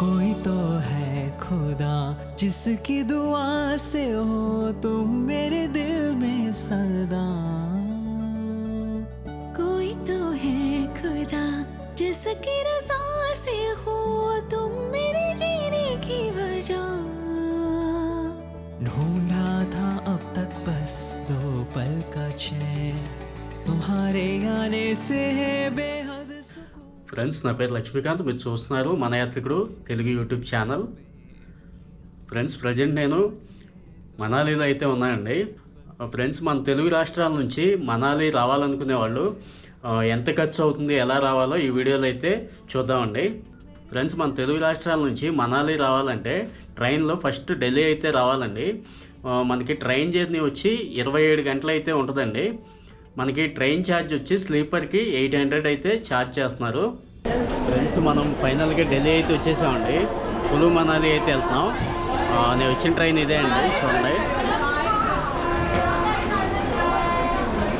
कोई तो है खुदा जिसकी दुआ से हो तुम मेरे दिल में सदा। कोई तो है खुदा जिसकी रज़ा से हो तुम मेरे जीने की वजह। ढूंढा था अब तक बस 2 पल का चैन तुम्हारे आने से है बेहद सुकून। ఫ్రెండ్స్, నా పేరు లక్ష్మీకాంత్. మీరు చూస్తున్నారు మన యాత్రికుడు Telugu YouTube channel. Friends, present నేను మనాలిలో అయితే ఉన్నానండి. ఫ్రెండ్స్, మన తెలుగు రాష్ట్రాల నుంచి మనాలి రావాలనుకునే వాళ్ళు ఎంత ఖర్చు అవుతుంది, ఎలా రావాలో ఈ వీడియోలో అయితే చూద్దామండి. ఫ్రెండ్స్, మన తెలుగు రాష్ట్రాల నుంచి మనాలి రావాలంటే ట్రైన్లో ఫస్ట్ ఢిల్లీ అయితే రావాలండి. మనకి ట్రైన్ జర్నీ వచ్చి 27 గంటలు అయితే ఉంటుందండి. మనకి ట్రైన్ ఛార్జ్ వచ్చి స్లీపర్కి 800 అయితే ఛార్జ్ చేస్తున్నారు. ఫ్రెండ్స్, మనం ఫైనల్గా ఢిల్లీ అయితే వచ్చేసామండి. కులు మనాలి అయితే వెళ్తున్నాం. నేను వచ్చిన ట్రైన్ ఇదే అండి, చూడండి.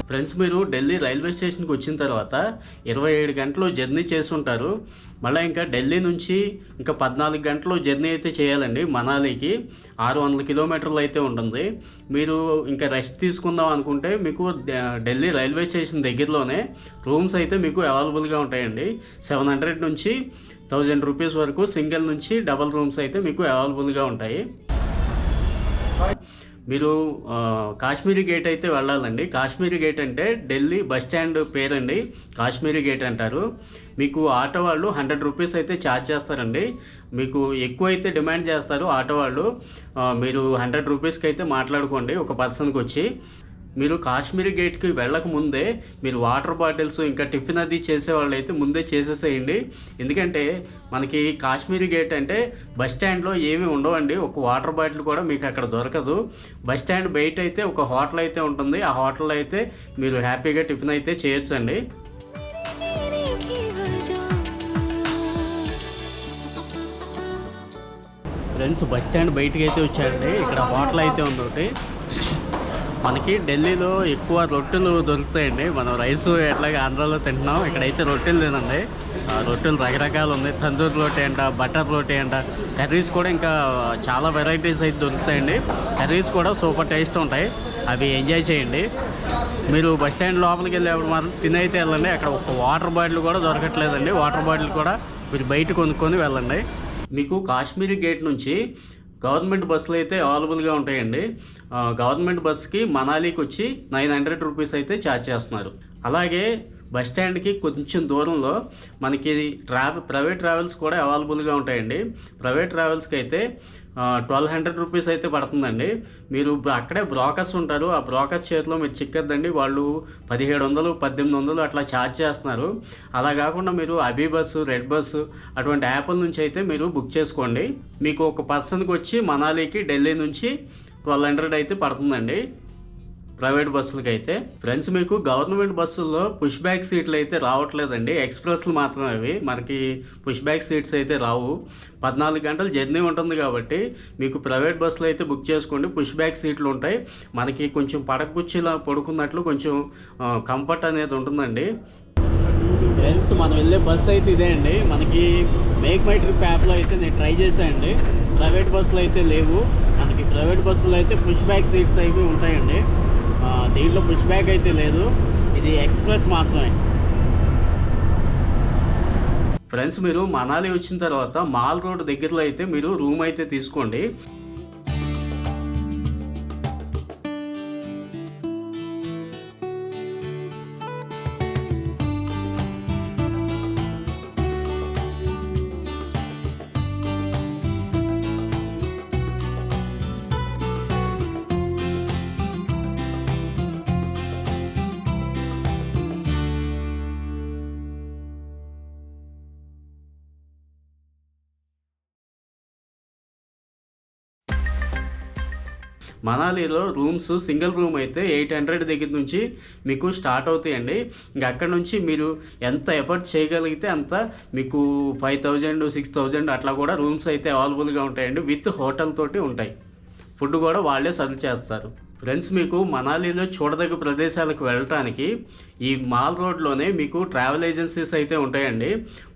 ఫ్రెండ్స్, మీరు ఢిల్లీ రైల్వే స్టేషన్కి వచ్చిన తర్వాత 27 గంటలు జర్నీ చేస్తుంటారు. మళ్ళీ ఇంకా ఢిల్లీ నుంచి ఇంకా 14 గంటలు జర్నీ అయితే చేయాలండి. మనాలికి 600 కిలోమీటర్లు అయితే ఉంటుంది. మీరు ఇంకా రెస్ట్ తీసుకుందాం అనుకుంటే మీకు ఢిల్లీ రైల్వే స్టేషన్ దగ్గరలోనే రూమ్స్ అయితే మీకు అవైలబుల్గా ఉంటాయండి. 700 నుంచి 1000 రూపీస్ వరకు సింగిల్ నుంచి డబల్ రూమ్స్ అయితే మీకు అవైలబుల్గా ఉంటాయి. మీరు కాశ్మీరీ గేట్ అయితే వెళ్ళాలండి. కాశ్మీరీ గేట్ అంటే ఢిల్లీ బస్ స్టాండ్ పేరండి, కాశ్మీరీ గేట్ అంటారు. మీకు ఆటో వాళ్ళు 100 రూపీస్ అయితే ఛార్జ్ చేస్తారండి. మీకు ఎక్కువ అయితే డిమాండ్ చేస్తారు ఆటో వాళ్ళు. మీరు 100 రూపీస్కి అయితే మాట్లాడుకోండి ఒక పర్సన్కి వచ్చి. మీరు కాశ్మీరీ గేట్కి వెళ్ళక ముందే మీరు వాటర్ బాటిల్స్ ఇంకా టిఫిన్ అది చేసేవాళ్ళు అయితే ముందే చేసేసేయండి. ఎందుకంటే మనకి కాశ్మీరీ గేట్ అంటే బస్ స్టాండ్లో ఏమీ ఉండవండి. ఒక వాటర్ బాటిల్ కూడా మీకు అక్కడ దొరకదు. బస్ స్టాండ్ బయట అయితే ఒక హోటల్ అయితే ఉంటుంది. ఆ హోటల్లో అయితే మీరు హ్యాపీగా టిఫిన్ అయితే చేయొచ్చండి. ఫ్రెండ్స్, బస్ స్టాండ్ బయటకి అయితే వచ్చారండి. ఇక్కడ హోటల్ అయితే ఉంది ఒకటి. మనకి ఢిల్లీలో ఎక్కువ రొట్టెలు దొరుకుతాయండి. మనం రైస్ ఎట్లాగా ఆంధ్రాలో తింటున్నాం, ఇక్కడైతే రొట్టెలు తినండి. రొట్టెలు రకరకాలు ఉన్నాయి. తందూరి రోటీ అంట, బటర్ రోటీ అంట, కర్రీస్ కూడా ఇంకా చాలా వెరైటీస్ అయితే దొరుకుతాయండి. కర్రీస్ కూడా సూపర్ టేస్ట్ ఉంటాయి, అవి ఎంజాయ్ చేయండి. మీరు బస్ స్టాండ్ లోపలికి వెళ్ళేప్పుడు మాత్రం తినైతే వెళ్ళండి. అక్కడ ఒక వాటర్ బాటిల్ కూడా దొరకట్లేదండి. వాటర్ బాటిల్ కూడా మీరు బయట కొనుక్కొని వెళ్ళండి. మీకు కాశ్మీరీ గేట్ నుంచి గవర్నమెంట్ బస్సులు అయితే అవైలబుల్గా ఉంటాయండి. గవర్నమెంట్ బస్సుకి మనాలికి వచ్చి 900 రూపీస్ అయితే ఛార్జ్ చేస్తున్నారు. అలాగే బస్ స్టాండ్కి కొంచెం దూరంలో మనకి ప్రైవేట్ ట్రావెల్స్ కూడా అవైలబుల్గా ఉంటాయండి. ప్రైవేట్ ట్రావెల్స్కి అయితే 1200 రూపీస్ అయితే పడుతుందండి. మీరు అక్కడే బ్రోకర్స్ ఉంటారు. ఆ బ్రోకర్స్ చేతిలో మీరు చిక్కద్దండి. వాళ్ళు 1700 1800 అట్లా ఛార్జ్ చేస్తున్నారు. అలా కాకుండా మీరు అబీ బస్సు, రెడ్ బస్సు అటువంటి యాప్ల నుంచి అయితే మీరు బుక్ చేసుకోండి. మీకు ఒక పర్సన్కి వచ్చి మనాలికి ఢిల్లీ నుంచి 1200 అయితే పడుతుందండి ప్రైవేట్ బస్సులకి అయితే. ఫ్రెండ్స్, మీకు గవర్నమెంట్ బస్సుల్లో పుష్ బ్యాక్ సీట్లు అయితే రావట్లేదండి. ఎక్స్ప్రెస్లు మాత్రమే అవి. మనకి పుష్ బ్యాక్ సీట్స్ అయితే రావు. 14 గంటలు జర్నీ ఉంటుంది కాబట్టి మీకు ప్రైవేట్ బస్సులు అయితే బుక్ చేసుకోండి. పుష్ బ్యాక్ సీట్లు ఉంటాయి. మనకి కొంచెం పడక కుర్చీలా పడుకున్నట్లు కొంచెం కంఫర్ట్ అనేది ఉంటుందండి. ఫ్రెండ్స్, మనం వెళ్ళే బస్సు అయితే ఇదే అండి. మనకి మేక్ మై ట్రిప్ యాప్లో అయితే నేను ట్రై చేశానండి. ప్రైవేట్ బస్సులు అయితే లేవు. మనకి ప్రైవేట్ బస్సులో అయితే పుష్ బ్యాక్ సీట్స్ అవి ఉంటాయండి. దీంట్లో పుష్ బ్యాక్ అయితే లేదు. ఇది ఎక్స్ప్రెస్ మాత్రమే. ఫ్రెండ్స్, మీరు మనాలి వచ్చిన తర్వాత మాల్ రోడ్ దగ్గరలో అయితే మీరు రూమ్ అయితే తీసుకోండి. మనాలిలో రూమ్స్ సింగిల్ రూమ్ అయితే 800 దగ్గర నుంచి మీకు స్టార్ట్ అవుతాయండి. ఇంకా అక్కడ నుంచి మీరు ఎంత ఎఫర్ట్ చేయగలిగితే అంత మీకు 5000 6000 అట్లా కూడా రూమ్స్ అయితే అవైలబుల్గా ఉంటాయండి. విత్ హోటల్ తోటి ఉంటాయి. ఫుడ్ కూడా వాళ్ళే సర్వ్ చేస్తారు. ఫ్రెండ్స్, మీకు మనాలిలో చూడదగ్గ ప్రదేశాలకు వెళ్ళటానికి ఈ మాల్ రోడ్లోనే మీకు ట్రావెల్ ఏజెన్సీస్ అయితే ఉంటాయండి.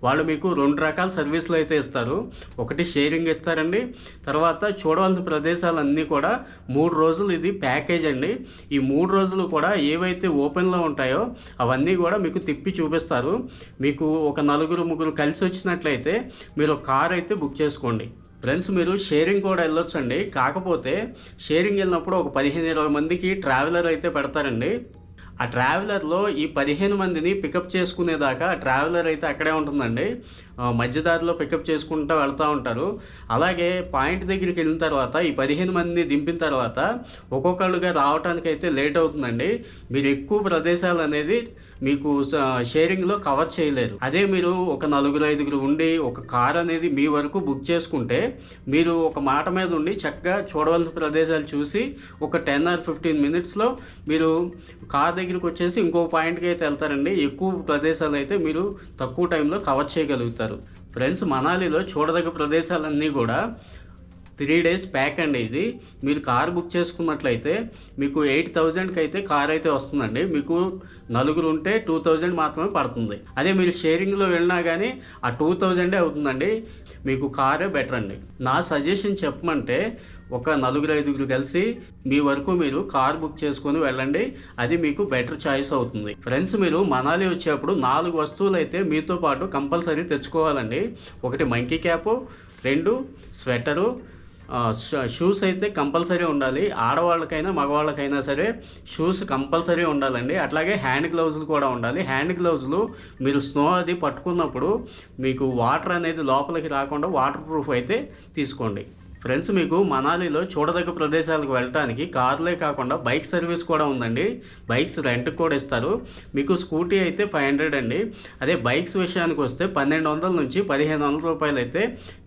వాళ్ళు మీకు 2 రకాల సర్వీసులు అయితే ఇస్తారు. ఒకటి షేరింగ్ ఇస్తారండి, తర్వాత చూడవలసిన ప్రదేశాలన్నీ కూడా 3 రోజులు ఇది ప్యాకేజ్ అండి. ఈ 3 రోజులు కూడా ఏవైతే ఓపెన్లో ఉంటాయో అవన్నీ కూడా మీకు తిప్పి చూపిస్తారు. మీకు ఒక 4-3 కలిసి వచ్చినట్లయితే మీరు కార్ అయితే బుక్ చేసుకోండి. ఫ్రెండ్స్, మీరు షేరింగ్ కూడా వెళ్ళొచ్చండి. కాకపోతే షేరింగ్ వెళ్ళినప్పుడు ఒక 15-20 మందికి ట్రావెలర్ అయితే పెడతారండి. ఆ ట్రావెలర్లో ఈ 15 మందిని పికప్ చేసుకునేదాకా ఆ ట్రావెలర్ అయితే అక్కడే ఉంటుందండి. మధ్యదారిలో పికప్ చేసుకుంటూ వెళ్తూ ఉంటారు. అలాగే పాయింట్ దగ్గరికి వెళ్ళిన తర్వాత ఈ 15 మందిని దింపిన తర్వాత ఒక్కొక్కళ్ళుగా రావడానికి అయితే లేట్ అవుతుందండి. మీరు ఎక్కువ ప్రదేశాలు అనేది మీకు షేరింగ్లో కవర్ చేయలేరు. అదే మీరు ఒక 4-5 ఉండి ఒక కార్ అనేది మీ వరకు బుక్ చేసుకుంటే మీరు ఒక మాట మీద ఉండి చక్కగా చూడవలసిన ప్రదేశాలు చూసి ఒక 10 or 15 మినిట్స్లో మీరు కార్ దగ్గరికి వచ్చేసి ఇంకో పాయింట్కి అయితే వెళ్తారండి. ఎక్కువ ప్రదేశాలు అయితే మీరు తక్కువ టైంలో కవర్ చేయగలుగుతారు. ఫ్రెండ్స్, మనాలిలో చూడదగ్గ ప్రదేశాలన్నీ కూడా 3 days ప్యాక్ అండి. ఇది మీరు కార్ బుక్ చేసుకున్నట్లయితే మీకు 8,000కి అయితే కార్ అయితే వస్తుందండి. మీకు 4 ఉంటే 2,000 మాత్రమే పడుతుంది. అదే మీరు షేరింగ్లో వెళ్ళినా కానీ ఆ 2,000 అవుతుందండి. మీకు కారే బెటర్ అండి. నా సజెషన్ చెప్పమంటే ఒక 4-5 కలిసి మీ వరకు మీరు కార్ బుక్ చేసుకొని వెళ్ళండి. అది మీకు బెటర్ చాయిస్ అవుతుంది. ఫ్రెండ్స్, మీరు మనాలి వచ్చేప్పుడు 4 వస్తువులు అయితే మీతో పాటు కంపల్సరీ తెచ్చుకోవాలండి. ఒకటి మంకీ క్యాపు, 2 స్వెటరు, షూస్ అయితే కంపల్సరీ ఉండాలి. ఆడవాళ్ళకైనా మగవాళ్ళకైనా సరే షూస్ కంపల్సరీ ఉండాలండి. అట్లాగే హ్యాండ్ గ్లౌజులు కూడా ఉండాలి. హ్యాండ్ గ్లౌజులు మీరు స్నో అది పట్టుకున్నప్పుడు మీకు వాటర్ అనేది లోపలికి రాకుండా వాటర్ ప్రూఫ్ అయితే తీసుకోండి. ఫ్రెండ్స్, మీకు మనాలిలో చూడదగ్గ ప్రదేశాలకు వెళ్ళటానికి కార్లే కాకుండా బైక్ సర్వీస్ కూడా ఉందండి. బైక్స్ రెంట్కి కూడా ఇస్తారు. మీకు స్కూటీ అయితే 500 అండి. అదే బైక్స్ విషయానికి వస్తే 1,200 నుంచి 1,500 రూపాయలు అయితే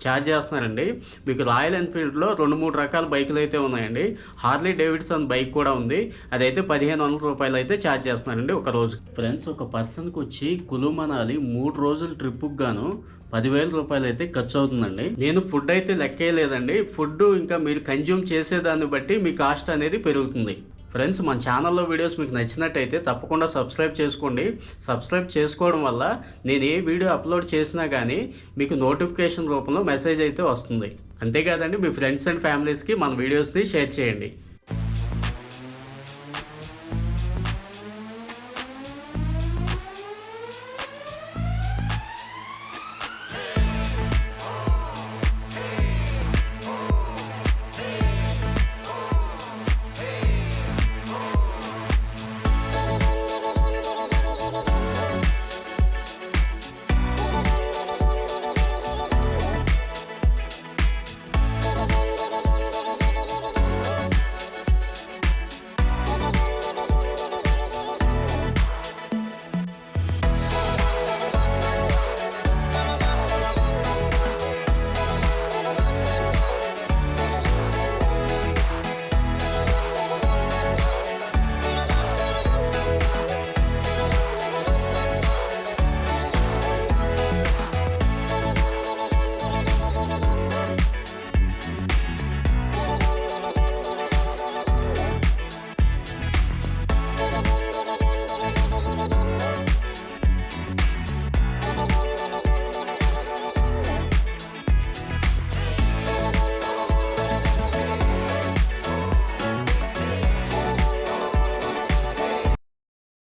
ఛార్జ్ చేస్తున్నారండి. మీకు రాయల్ ఎన్ఫీల్డ్లో 2-3 రకాల బైకులు అయితే ఉన్నాయండి. హార్లీ డేవిడ్సన్ బైక్ కూడా ఉంది. అదైతే 1,500 రూపాయలు అయితే ఛార్జ్ చేస్తున్నారండి ఒక రోజు. ఫ్రెండ్స్, ఒక పర్సన్కి వచ్చి కులు మనాలి 3 రోజుల ట్రిప్కి గాను 10,000 రూపాయలు అయితే ఖర్చు అవుతుందండి. నేను ఫుడ్ అయితే లెక్కేయలేదండి. ఫుడ్ ఇంకా మీరు కన్జ్యూమ్ చేసేదాన్ని బట్టి మీ కాస్ట్ అనేది పెరుగుతుంది. ఫ్రెండ్స్, మన ఛానల్లో వీడియోస్ మీకు నచ్చినట్టయితే తప్పకుండా సబ్స్క్రైబ్ చేసుకోండి. సబ్స్క్రైబ్ చేసుకోవడం వల్ల నేను ఏ వీడియో అప్లోడ్ చేసినా కానీ మీకు నోటిఫికేషన్ రూపంలో మెసేజ్ అయితే వస్తుంది. అంతేకాదండి, మీ ఫ్రెండ్స్ అండ్ ఫ్యామిలీస్కి మన వీడియోస్ని షేర్ చేయండి.